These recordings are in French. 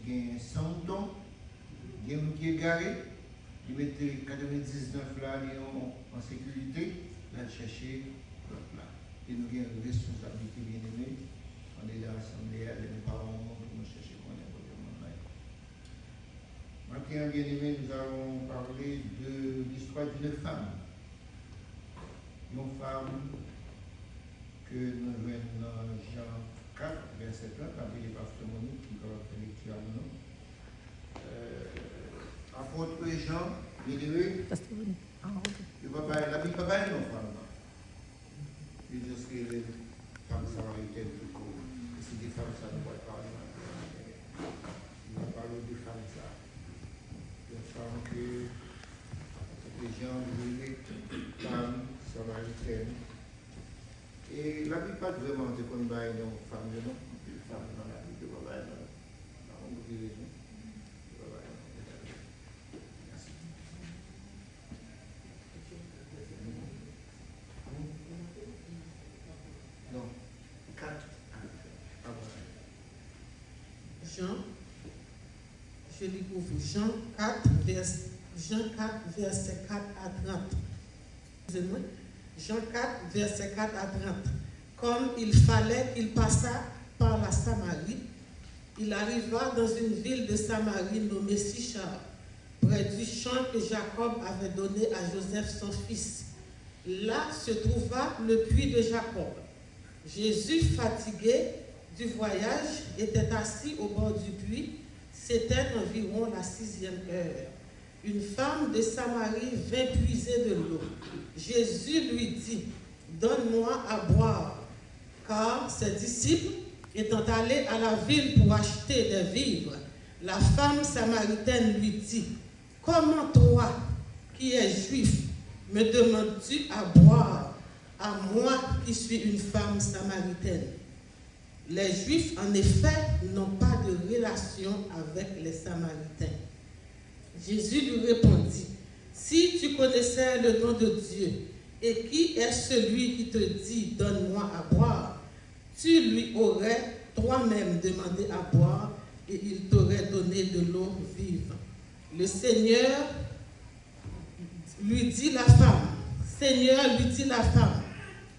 gagne 100 ans, il y a un qui est garé, il met 99 là en sécurité, là chercher l'autre là. Et nous avons une responsabilité bien aimée. On est dans l'assemblée, les parents pour nous chercher qu'on est pour le monde là. Maintenant, bien aimé, nous allons parler de l'histoire d'une femme. Une femme que nous voyons dans Jean 4, verset 1, appelé Pasteur Monique, qui va faire lecture à nous. Apôtre Jean, bien aimé, la Bible pas une femme. Il dit que les femmes samaritaines, si des femmes, ça ne doit pas parler. Il va parler de femmes, ça. Des femmes que les gens voulaient, femmes samaritaines. Et la Bible pas vraiment de qu'on va une femme, non. Une femme dans la Bible, de pas dans beaucoup de raisons. Merci. Non. 4. Jean, je lis pour vous, Jean 4, verset 4 à 30. Excusez-moi. Jean 4, verset 4 à 30. Comme il fallait qu'il passât par la Samarie, il arriva dans une ville de Samarie nommée Sichar, près du champ que Jacob avait donné à Joseph son fils. Là se trouva le puits de Jacob. Jésus, fatigué du voyage, était assis au bord du puits. C'était environ la 6e heure. Une femme de Samarie vint puiser de l'eau. Jésus lui dit, « Donne-moi à boire. » Car ses disciples étant allés à la ville pour acheter des vivres, la femme samaritaine lui dit, « Comment toi, qui es juif, me demandes-tu à boire, à moi qui suis une femme samaritaine? » Les Juifs, en effet, n'ont pas de relation avec les Samaritains. Jésus lui répondit, « Si tu connaissais le nom de Dieu, et qui est celui qui te dit, donne-moi à boire, tu lui aurais toi-même demandé à boire, et il t'aurait donné de l'eau vive. » Le Seigneur lui dit la femme,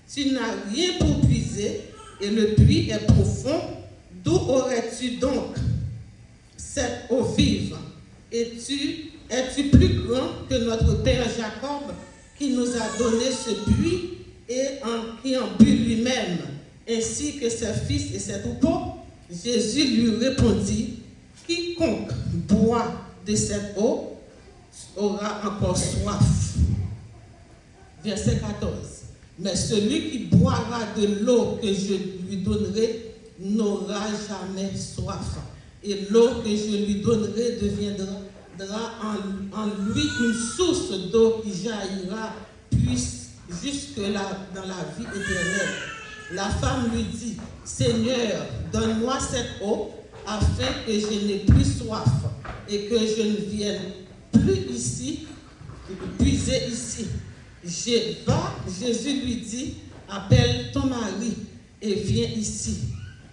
tu n'as rien pour puiser, et le puits est profond, d'où aurais-tu donc cette eau vive? Es-tu plus grand que notre père Jacob, qui nous a donné ce puits et qui en but lui-même, ainsi que ses fils et ses troupeaux? Jésus lui répondit, quiconque boit de cette eau aura encore soif. Verset 14. Mais celui qui boira de l'eau que je lui donnerai n'aura jamais soif. Et l'eau que je lui donnerai deviendra en lui une source d'eau qui jaillira jusque là dans la vie éternelle. La femme lui dit, « Seigneur, donne-moi cette eau afin que je n'ai plus soif et que je ne vienne plus ici, puiser ici. » Jésus lui dit, « Appelle ton mari et viens ici. »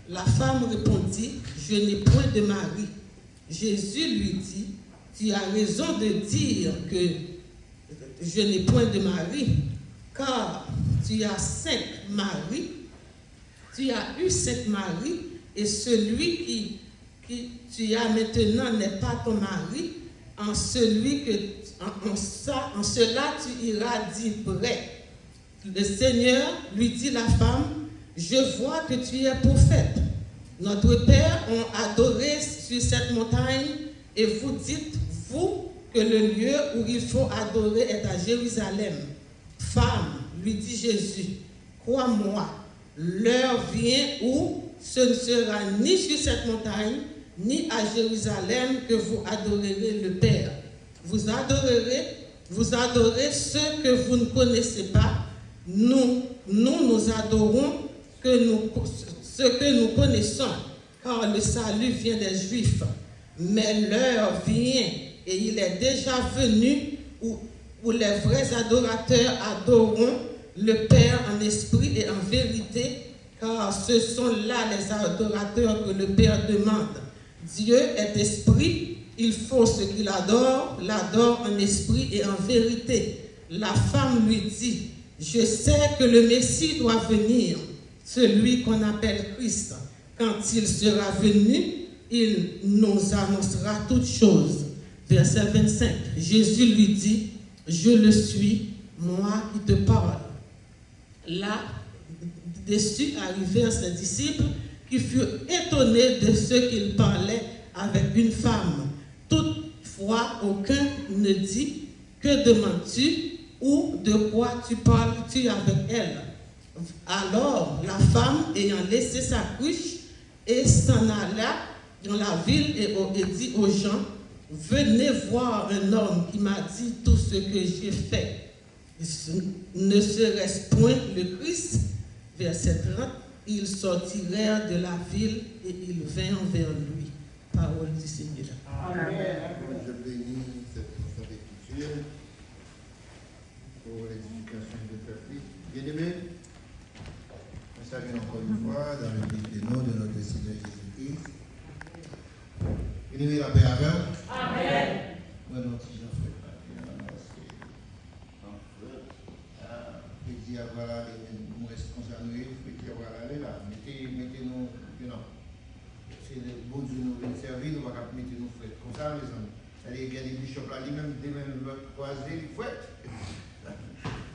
La femme répondit, « Je n'ai point de mari. » Jésus lui dit, « Tu as raison de dire que je n'ai point de mari, car tu as 5 maris. Tu as eu 5 maris, et celui qui tu as maintenant n'est pas ton mari. En cela tu iras dire vrai. » Le Seigneur lui dit la femme, « Je vois que tu es prophète. Notre père ont adoré sur cette montagne, et vous dites, vous, que le lieu où il faut adorer est à Jérusalem. » Femme, lui dit Jésus, crois-moi, l'heure vient où ce ne sera ni sur cette montagne, ni à Jérusalem que vous adorerez le Père. Vous adorez ceux que vous ne connaissez pas. Nous adorons ce que nous connaissons, car le salut vient des Juifs. Mais l'heure vient, et il est déjà venu, où les vrais adorateurs adoreront le Père en esprit et en vérité, car ce sont là les adorateurs que le Père demande. Dieu est esprit, il faut ce qu'il adore, l'adore en esprit et en vérité. La femme lui dit, je sais que le Messie doit venir, celui qu'on appelle Christ. Quand il sera venu, il nous annoncera toutes choses. Verset 25, Jésus lui dit, je le suis, moi qui te parle. Là, dessus arrivèrent ses disciples qui furent étonnés de ce qu'il parlait avec une femme. Toutefois, aucun ne dit, que demandes-tu ou de quoi tu parles-tu avec elle? Alors, la femme, ayant laissé sa cruche, et s'en alla dans la ville et dit aux gens, venez voir un homme qui m'a dit tout ce que j'ai fait. Ne serait-ce point le Christ? Verset 30, ils sortirent de la ville et ils vinrent vers lui. Parole du Seigneur. Amen. Je bénis cette écriture pour l'édification de peuple. Bien-aimés, nous saluons encore une fois dans le nom de notre Seigneur Jésus-Christ. Bien-aimés, la paix avec vous. Amen. Moi, non, si j'en fais pas bien, c'est dire voilà, nous restons concernés, il faut dire voilà, là, mettez-nous, c'est le bon Dieu nous vient servir, nous va mettre nous fouettes comme ça, les amis. Il y a des bishops là, lui-même, des mêmes croisés, les fouettes.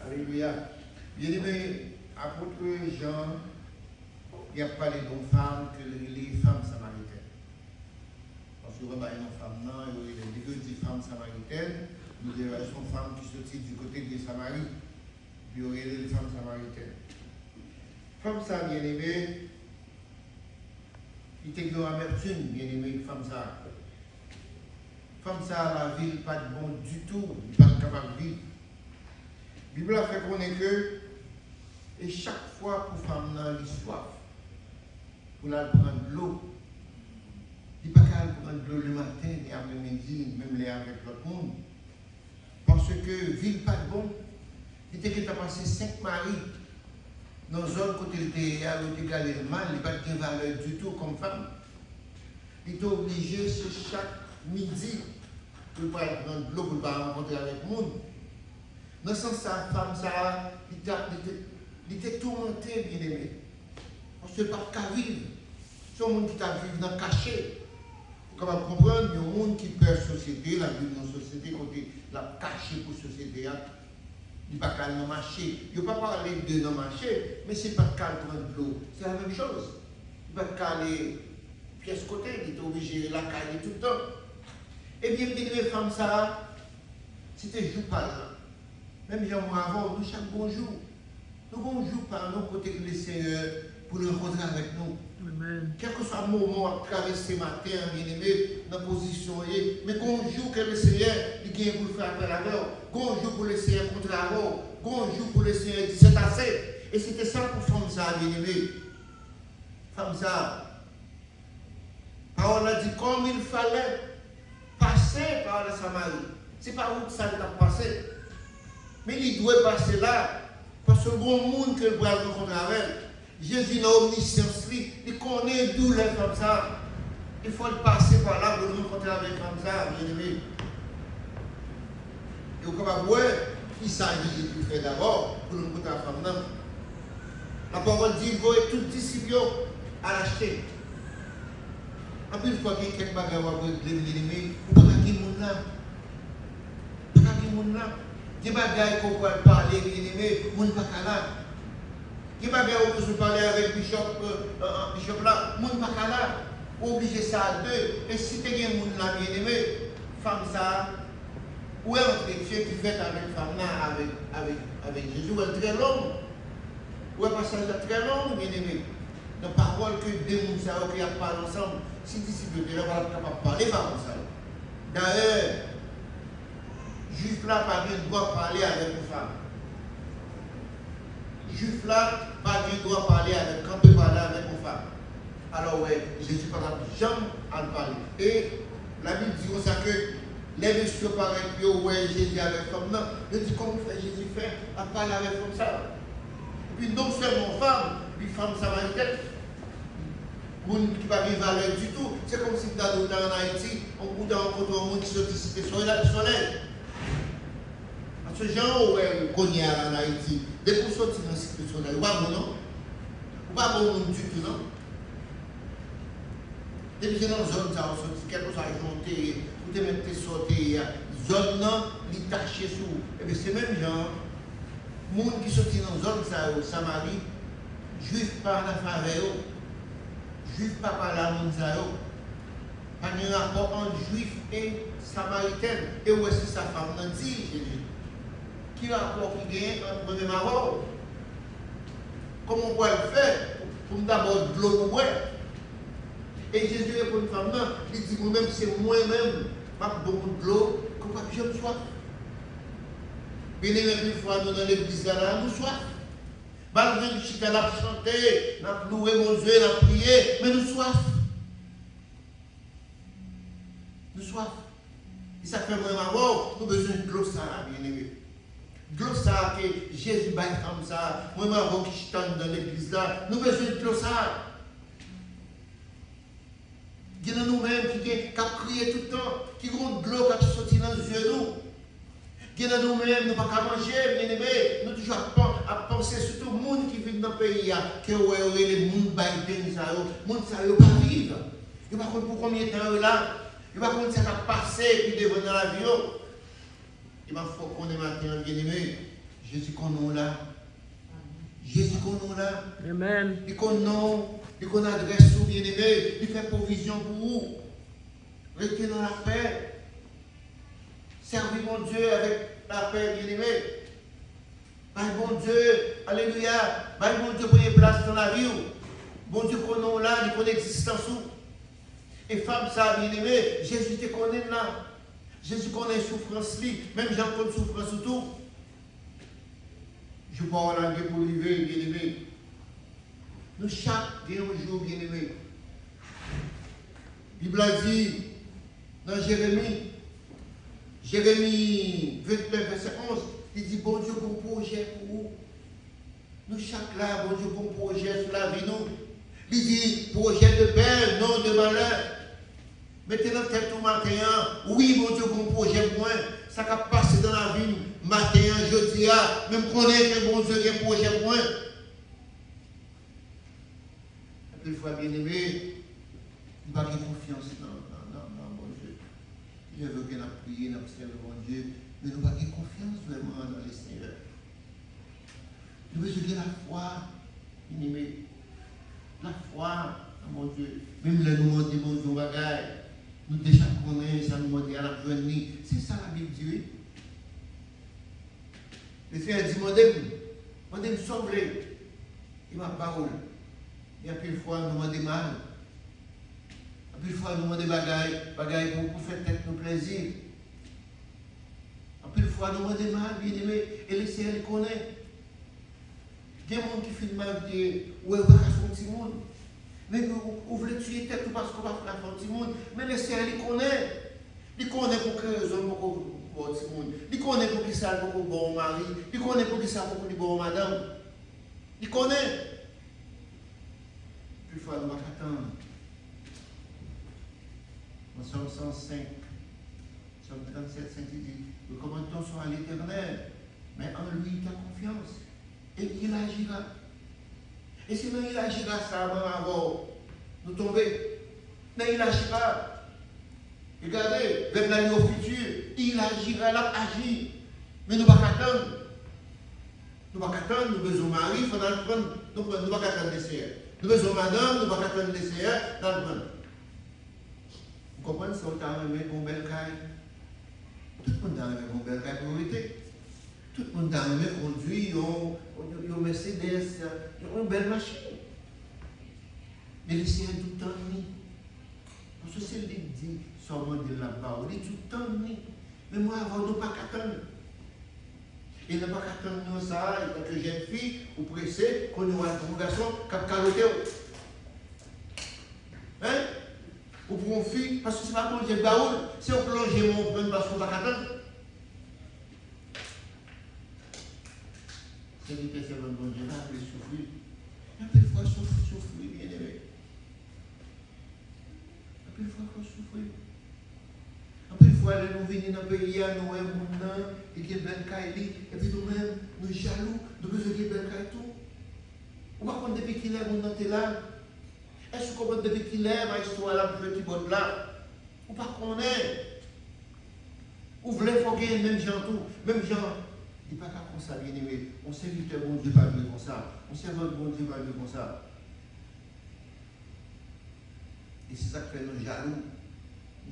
Alléluia. Bien-aimés, apôtre Jean, il a parlé d'une femme que les femmes samaritaines. Parce que vous voyez une femme, non, il y a des femmes samaritaines, nous avons une femme qui sortit du côté de Samarie, puis il y a les femmes samaritaines. Femme ça, bien-aimée, il était une amertume, bien-aimée, femme ça. Femme ça, la ville, pas de bon du tout, il n'est pas capable de vivre. La Bible a fait connaître que, et chaque fois pour femme dans l'histoire, pour la prendre de l'eau, il n'est pas capable de prendre de l'eau le matin, et après-midi, même les avec l'autre monde. Parce que ville pas de bon, il était qu'il a passé 5 maris dans une zone côté de terre, il était galé le mal, il n'a pas de valeur du tout comme femme. Il était obligé, chaque midi, pour ne pas prendre de l'eau, pour ne pas rencontrer avec le monde. Dans ce sens, sa femme, ça, il était tourmenté, bien aimé. Parce que pas qu'à vivre. C'est un monde qui t'a vécu dans le cachet. Vous pouvez comprendre, il y a un monde qui perd la société, la vie dans la société, côté la caché pour la société. Il n'y a pas qu'à le marché. Il n'y a pas parler de dans le marché, mais c'est pas qu'à prendre de l'eau. C'est la même chose. Il n'y a pas qu'à aller pièce côté, il est obligé de la caler tout le temps. Et bien, les femmes, ça, c'était jour par là. Même moi avant, nous chaque bonjour. Nous bonjour par nous côté le Seigneur pour le rencontrer avec nous. Amen. Quel que soit le moment à traverser matin, bien aimé, dans la position, mais bonjour que le Seigneur, il vient pour le faire appel à l'heure. Bonjour pour le Seigneur contre la mort. Bonjour pour le Seigneur, c'est assez. Et c'était ça pour femme ça, bien aimé. Femme ça. Parole a dit comme il fallait passer par la Samarie. Ce n'est pas où ça t'a passé. Mais il doit passer là. Parce que le bon monde que le bras rencontre avec, Jésus n'a omniscience, il connaît d'où les femmes ça. Il faut le passer par là pour le rencontrer avec les femmes ça, bien aimé. Et on va voir qui ça Jésus fait d'abord pour le rencontrer avec la femme. La parole dit, vous et tout disciple à l'acheter. Après, une fois qu'il y a quelques bagages à vous, bien aimé, vous ne pouvez pas dire mon là. Vous ne pouvez pas dire mon là. Des bagages qu'on peut parler, bien aimé, mon pas là. Des bagages qu'on peut parler avec le bishop là, mon pas là. Obligé ça à deux. Et si tu as un monde là, bien aimé, femme ça, où est l'entretien qui fait avec femme là, avec Jésus, elle est très longue. Où est le passage très long, bien aimé. La parole que deux mondes ça, qui parlent ensemble, si disciples de là, on va pas parler par ça. D'ailleurs, Juif là, pas bien droit parler avec une femme. Juif là, pas bien droit parler avec, quand tu parles avec une femme. Alors, ouais, Jésus ne parle jamais à parler. Et la Bible dit comme ça que les messieurs paraissent que ouais, Jésus avec femme. Non, je dis comment fait Jésus fait à parler avec comme ça. Et puis, non seulement femme, puis femme samaritaine. monde qui va vivre valeur du tout. C'est comme si dans en Haïti, on pouvait rencontrer un monde qui sortit cité soleil. Parce que gens qu'on y a en Haïti, dès qu'on sortit dans cité soleil, ou pas bon non? Ou pas bon monde du tout non? Depuis que dans la zone, ça a sorti, quelque chose a monté, tout est même sorti, zone non, il taché sous. Et bien c'est même gens, monde qui sortit dans la zone, ça, Samarie, juif par la faveur, juif pas par la monzao. Il y a un rapport entre juif et samaritain. Et où est-ce que sa femme n'a dit, Jésus? Qui rapport qui gagne entre les marins? Comment on peut le faire pour d'abord de l'eau pour et Jésus répond à une femme, non, il dit moi-même, c'est moi-même, pas beaucoup de l'eau, qu'on pas que je me soif. Bien aimé, une fois, nous dans l'église, là, nous soif. Malgré le chita, n'a chanté, n'a loué mon Dieu, n'a prié, mais nous soif. Nous soif. Et ça fait moi, maman, nous avons besoin de l'eau, ça, bien aimé. De l'eau, ça, que Jésus baille comme ça, moi, maman, qui chita dans l'église, là, nous avons besoin de l'eau, ça. Il y a nous-mêmes qui crient tout le temps, qui ont de l'eau qui sorti dans les yeux nous. Il y a nous-mêmes, nous ne pouvons pas manger, bien aimé, nous toujours à penser sur tout le monde qui vit dans le pays, que les gens Biden, les gens ne peuvent pas vivre. Ils ne savent pas pour combien de temps là. Ils ne savent pas ce qui a passé et puis devant dans l'avion. Il faut qu'on ait matin, bien aimé, Jésus qu'on nous là. Jésus qu'on nous là. Amen. Et qu'on nous. Et qu'on adresse au bien-aimé, il fait provision pour vous. Restez dans la paix. Servez mon Dieu avec la paix, bien-aimé. Bye bon Dieu, alléluia. Bye bon Dieu, prenez place dans la vie. Bon Dieu, qu'on est là, il connaît l'existence. Et femme, ça, bien-aimé, Jésus te connaît là. Jésus connaît souffrance, même Jean connaît souffrance tout. Je parle en pour lui, bien-aimé. Nous chaque jour, bien-aimé. La Bible a dit dans Jérémie 29, verset 11, il dit, bon Dieu, bon projet pour vous. Nous chaque là, bon Dieu, bon projet sur la vie, nous. Il dit, projet de paix, non de malheur. Mettez dans la tête tout matin, oui, mon Dieu, bon projet pour moi. Ça qui a passé dans la vie, matin, jeudi, même connaître que bon Dieu, a un projet pour moi. Une fois bien aimé, il va avoir confiance dans mon Dieu. Il veut bien prier, observer mon Dieu, mais nous avons confiance vraiment dans le Seigneur. Nous avons la foi, bien aimé. La foi dans mon Dieu. Même là, nous demandons mon Dieu, bagaille. Nous déjà connaissons, ça nous demande à la venir. C'est ça la Bible dit. Le Seigneur dit, demandez-moi, sauve-les. Il m'a parole. Et puis, une fois, nous demandons mal. Et puis, une fois, nous demandons bagaille pour faire tête nos plaisirs. Et puis, une fois, nous demandons mal, bien aimé, et le Seigneur les connaît. Il y a des gens qui filment mal, qui disent, ouais, on va faire un petit monde. Mais vous voulez tuer tête parce qu'on va faire un petit monde. Mais le Seigneur les connaît. Il connaît pour que les hommes pour un petit monde. Il connaît pour qu'ils savent pour bon mari. Il connaît pour qu'ils savent pour bon madame. Il connaît. Puis il faut attendre. En Somme 105, Somme 37, 5, il dit, le commandement soit à l'Éternel, mais en lui, tu as confiance. Et il agira. Et sinon, il agira ça avant nous tomber. Mais il agira. Regardez, même l'année au futur, il agira, il agir. Mais nous ne pouvons pas attendre. Nous ne pouvons pas attendre, nous avons besoin de mari, il faut dans le prendre. Nous ne pouvons pas attendre les CR. Nous avons besoin de madame, nous ne pouvons pas attendre les CR dans le prendre. Vous comprenez, si on a aimé une belle caille, tout le monde a aimé une belle caille priorité. Tout le monde a aimé conduire un Mercedes, une belle machine. Mais le Seigneur tout le temps mis. Parce que c'est lui qui dit, seulement de là-bas, il dit tout le temps mis. Mais moi, avant, nous ne pas attendre. Il n'a pas attendre nous ça, et tant que jeune fille, ou pressé, qu'on aura un garçon qui a caroté. Hein? Ou pour une fille, parce que c'est pas manger le baoul, si on plonge mon pain parce qu'on va attendre. C'est lui qui est bon Dieu, là, il souffrir. Et puis, il faut souffrir, bien aimé. Puis il faut souffrir. Après, il faut aller nous venir dans le pays, nous avons un monde, et qui est bel caille, et puis nous-mêmes, nous jaloux, nous besoin de bel caille tout. Ou pas qu'on depuis qu'il est, mon est là. Est-ce qu'on peut depuis qu'il est, ma histoire là, petit bon là? Ou pas qu'on est? Ou voulez faut gagner même gens tout, même gens. Il n'est pas comme ça, bien aimé. On serviteur bon Dieu pas vivre comme ça. On serveur bon Dieu pas vivre comme ça. Et c'est ça qui fait nous jaloux.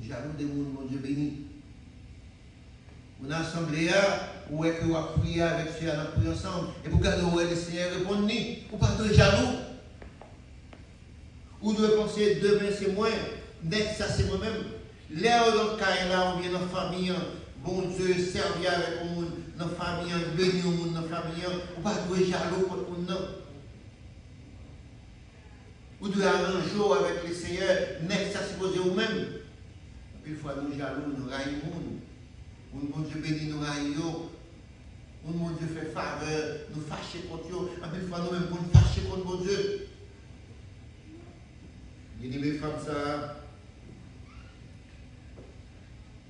Jaloux des mondes, mon Dieu béni. On a assemblé où est-ce qu'on va prier avec Dieu, on a prié ensemble. Et pour garder où est le Seigneur répond ni. Ou pas de jaloux. Ou devez penser demain c'est moi, next ça c'est moi-même. L'air dans le cas là, on vient dans la famille, bon Dieu, servir avec le monde, dans la famille, bénir le monde dans la famille, ou pas de jaloux pour le monde. Ou de un jour avec le Seigneur, next ça c'est posé vous-même. Puis il faut nous jaloux, nous raillons le monde. Mon Dieu bénit nous raillons. Mon Dieu fait faveur, nous fâcher contre eux. Et puis il faut nous-mêmes pour nous fâcher contre mon Dieu. Il dit, mes femmes, ça.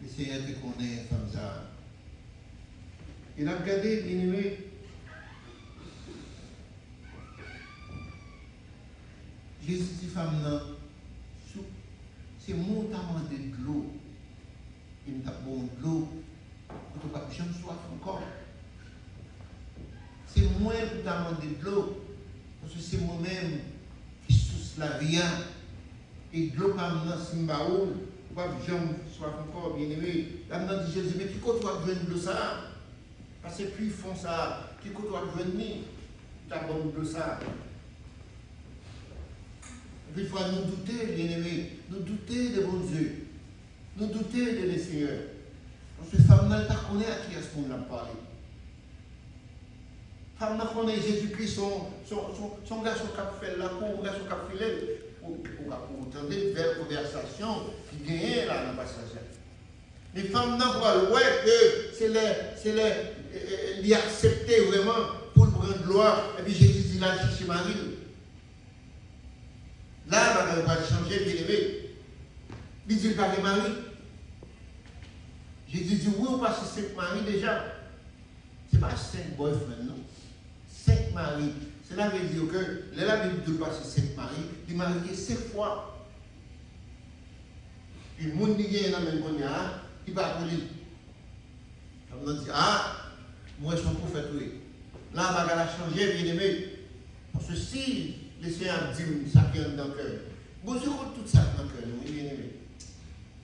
Le Seigneur te connaît, femme, ça. Il a regardé, bien aimé. Jésus dit, femme, là, c'est mon temps de l'eau. Il me tape bon de l'eau. Pour ne pas que je me soif encore. C'est moi qui t'ai de l'eau. Parce que c'est moi-même qui source la vie. Et de l'eau comme dans Simbaoul, pas que je me soif encore, bien aimé. Là, on dit Jésus, mais qui compte toi de l'eau ça? Parce que puis ils font ça. Qui compte toi de venir? T'as bon de ça. Et puis il faut nous douter, bien aimé. Nous douter de bon Dieu. Nous douter de le Seigneur. Parce que femme n'a pas connu à qui est-ce qu'on a parlé. Femme n'a connu Jésus-Christ, son garçon qui a fait la cour, son garçon qui a fait pour entendre une belle conversation qui gagne là dans le passage. Les femmes n'ont pas ouais que c'est les accepter vraiment pour le prendre gloire. Et puis Jésus dit là chez Marie. Là, on va changer, bien aimé. Il dit pas de Marie. Jésus dit oui ou pas c'est 5 maris déjà. Ce n'est pas 5 boyfriends, non. 5 maris. Cela veut dire que la Bible dit pas c'est 5 maris, il est marié 5 fois. Puis le monde qui vient dans le même cognac, il va pour lui. On dit ah, moi je suis un prophète, oui. Là, on va changer, bien aimé. Parce que si le Seigneur dit ça qui est dans le cœur, bon Dieu compte tout ça dans le cœur, bien aimé.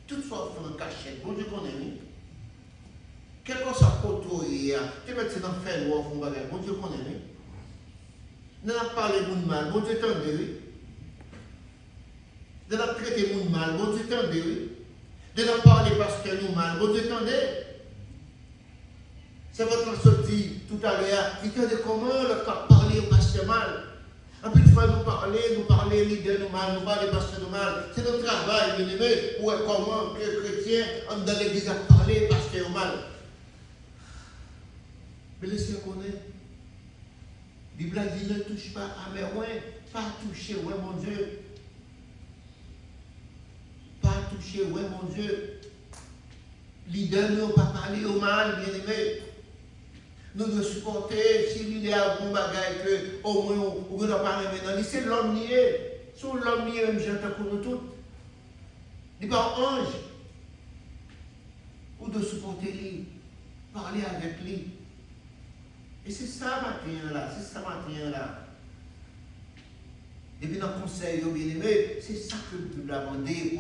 Tout ça fait en cachette, bon Dieu connaît. Quel que soit le côté, tu mets dans le fer, bon Dieu connaît. Nous avons parlé de monde mal, bon Dieu t'en dit. Nous avons traité de monde mal, bon Dieu t'en dit. Nous avons parlé parce que nous mal, bon Dieu t'en dit. C'est votre sortie tout à l'heure. Il t'a dit comment le cas parler au pasteur mal. En plus, il faut nous parler, leader nous mal, nous parler pasteur nous mal. C'est notre travail, bien aimé, pour comment que les chrétiens dans l'église à parler pasteur mal. Mais laissez connaître. La Bible dit ne touche pas à mes ouins, pas toucher, ouais mon Dieu. Pas toucher, ouais mon Dieu. Leader nous pas parler au mal, bien aimé. Nous devons supporter, si l'idée a un bon bagage que au moins on ne doit pas maintenant. C'est l'homme nié. Sur l'homme nié, même j'entends pour nous tous. Il n'est pas un ange. Ou de supporter lui, parler avec lui. Et c'est ça matin là, c'est ça matin là. Et puis dans le conseil, bien aimé, c'est ça que nous avons demandé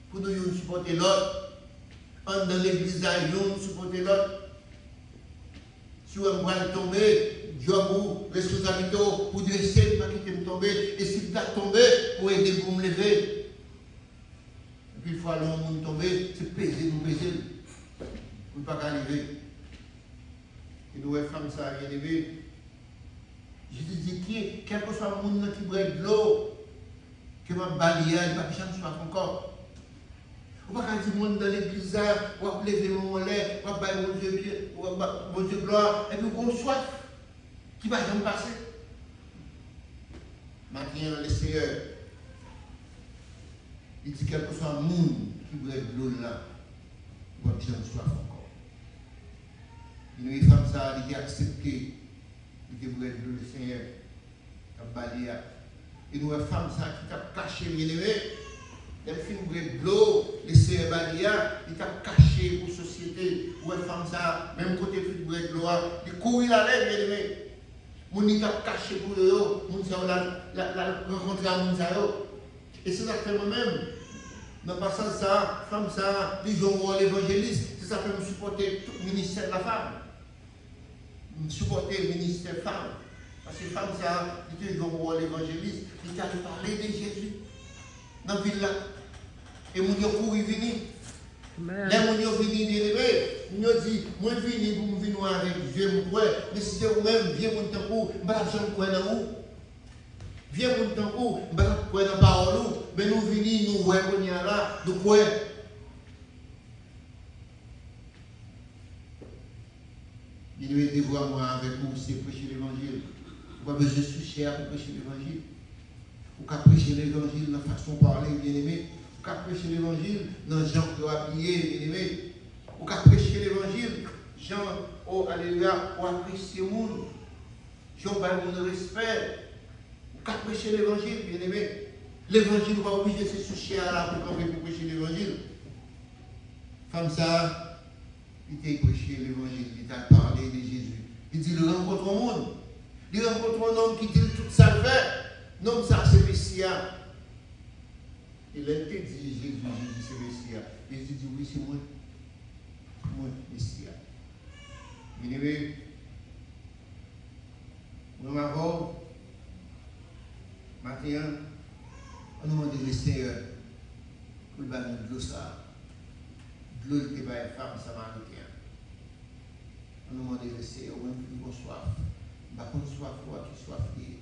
pour nous supporter l'autre. Dans l'église, nous supporter l'autre. Si on va tomber, Dieu a vous responsabilité pour dire c'est pas qui me tomber. Et si tu as tombé, pour aider pour me lever. Et puis il faut aller au monde tomber, c'est peser, nous peser. Pour ne pas arriver. Et nous, les femmes, ça a rien élevé. Jésus dit, quel que soit le monde qui boit de l'eau, que ma balayer, il va pas changer encore. On va pas dire monde dans l'église, on va lever mon lait, on va bailler mon Dieu gloire, et puis on soif qui va jamais passer. Maintenant, le Seigneur, Il dit quel que soit le monde qui boit de l'eau là, il va bien soif encore. Il y a une femme ça, il a accepté, il a boit de l'eau, le Seigneur, il a balayé. Et nous, une femme ça qui t'a caché, elle fait de l'eau, les Seigneur balayé, il t'a caché pour la société. Ou une femme ça, même côté de l'eau, il courit la lèvre, bien aimé. Mon il t'a caché pour eux, mon ça la rencontrer à mon ça. Et c'est ça que moi-même, dans le passage ça, femme ça, les gens vont l'évangéliste, c'est ça que je supporter tout le ministère de la femme. Je supporter le ministère femme. Parce que femme ça, les gens vont l'évangéliste, ils t'a parlé de Jésus dans la ville là. Et mon Dieu couru venir. Là, mon Dieu venu d'élever, mon Dieu dit, moi je viens pour me venir avec Dieu, mais si c'est vous-même, viens mon temps pour, je ne vais pas dans vous. Viens mon temps pour, je ne vais pas dans la parole, mais nous venons, nous voyons qu'on y a là, de quoi? Il doit aider moi avec vous, c'est prêcher l'évangile. Vous n'avez pas besoin de cher pour prêcher l'évangile. Vous pouvez prêcher l'évangile de la façon de parler, bien aimé. Vous pouvez prêcher l'évangile dans les gens qui ont habillé, bien aimé. Vous pouvez prêcher l'évangile, gens, oh, alléluia, pour apprécier le monde. Gens, par mon respect. Vous pouvez prêcher l'évangile, bien aimé. L'évangile, vous pas obligé de se soucier à la pour prêcher l'évangile. Comme ça, il t'a prêché l'évangile, il t'a parlé de Jésus. Il dit, il rencontre au monde. Il rencontre un homme qui dit tout ça fait. Non, ça c'est Messia. Il a été dit, Jésus, c'est Messia. Jésus dit, oui, c'est moi. Moi, Messia. Bien aimé, nous avons, maintenant, on nous demande le Seigneur pour nous donner de l'eau ça. De l'eau qui est une femme samaritaine. On nous demande le Seigneur, on nous avons soif. Par contre, soif, tu soif lié.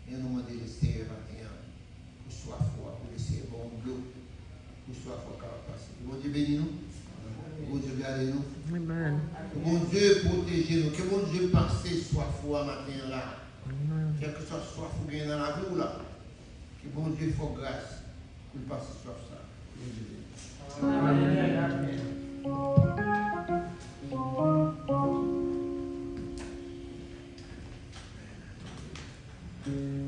Et on nous demande le Seigneur maintenant pour soif, pour laisser bon de l'eau, pour soif, pour passer. Bon Dieu bénis nous. Bon Dieu garde nous. Amen. Bon Dieu protège nous. Que bon Dieu passe soif foi matin là. Quel que soit soif ou bien dans la vie là. Que bon Dieu fasse grâce pour passer soif ça. Bon Dieu bénis. Amen. Amen.